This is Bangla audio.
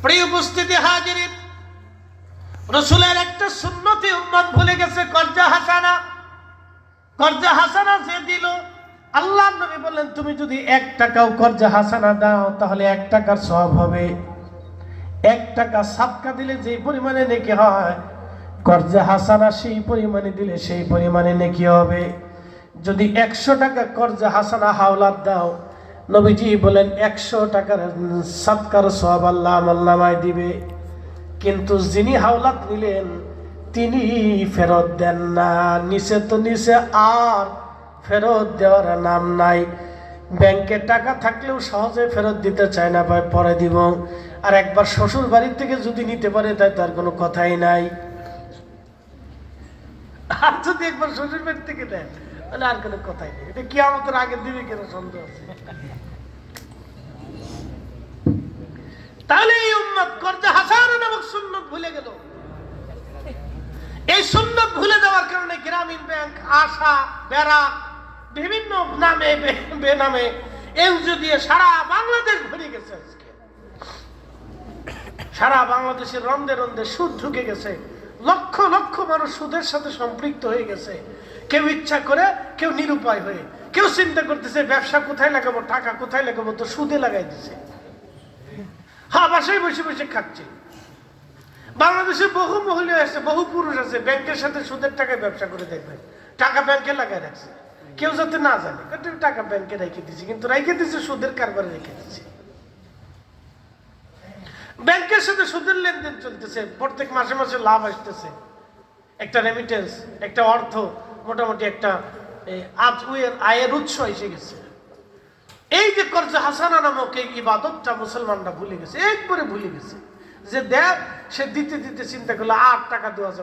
প্রিয় উপস্থিতি হাজিরিন, রাসূলের একটা সুন্নতি উম্মত ভুলে গেছে, কর্জা হাসানা। কর্জা হাসানা যে দিল, আল্লাহর নবী বললেন তুমি যদি 1 টাকাও কর্জা হাসানা দাও তাহলে 1 টাকার সওয়াব হবে। 1 টাকা সাদকা দিলে যে পরিমাণে নেকি হয়, কর্জা হাসানা সেই পরিমাণে দিলে সেই পরিমাণে নেকি হবে। যদি 100 টাকা কর্জা হাসানা হাওলাত দাও, নবীজি বলেন 100 টাকার সাদকার সওয়াব আল্লাহ আমল নামায় দিবে। কিন্তু যিনি হাওলাত নিলেন তিনি ফেরত দেন না, নিচে তো নিচে আর ফেরত দেওয়ার নাম নাই। ব্যাংকে টাকা থাকলেও সহজে ফেরত দিতে চায় না, ভাই পরে দিব। আর একবার শ্বশুর বাড়ির থেকে যদি নিতে পারে তাই তার কোনো কথাই নাই। আর যদি একবার শ্বশুর বাড়ি থেকে দেন তাহলে আর কোনো কথাই নেই। এটা কিয়ামতের আগে দিবে কেন সন্দেহ আছে। তাহলে এই উম্মত কর্জা হাসানা নামক সুন্নত ভুলে গেল। এই সুন্নত ভুলে যাওয়ার কারণে গ্রামীণ ব্যাংক, আশা, বেড়া, বিভিন্ন নামে বেনামে এনজিও দিয়ে সারা বাংলাদেশ ভরে গেছে। আজকে সারা বাংলাদেশের রন্ধে রন্ধে সুদ ঢুকে গেছে। লক্ষ লক্ষ মানুষ সুদের সাথে সম্পৃক্ত হয়ে গেছে। কেউ ইচ্ছা করে, কেউ নিরুপায় হয়ে, কেউ চিন্তা করতেছে ব্যবসা কোথায় লাগাবো, টাকা কোথায় লাগাবো, তো সুদে লাগাই দিছে। হ্যাঁ, বাসায় বসে বসে খাচ্ছে। বাংলাদেশে বহু মহিলা আছে, বহু পুরুষ আছে, ব্যাংকের সাথে সুদের টাকায় ব্যবসা করে দেখবেন। টাকা ব্যাংকে লাগায় রাখছে, কেউ যাতে না জানে। টাকা ব্যাংকে রেখে দিচ্ছে, কিন্তু রেখে দিচ্ছে সুদের কারবারে রেখে দিচ্ছে। ব্যাংকের সাথে সুদের লেনদেন চলতেছে, প্রত্যেক মাসে মাসে লাভ আসতেছে, একটা রেমিটেন্স, একটা অর্থ, মোটামুটি একটা আয়ের উৎস এসে গেছে। এই যে কর্জা হাসানা নামক এই ইবাদতটা মুসলমানরা ভুলে গেছে, একবারে ভুলে গেছে। যে দেব সে দিতে দিতে চিন্তা করলো 8 টাকা দেওয়া যাবে।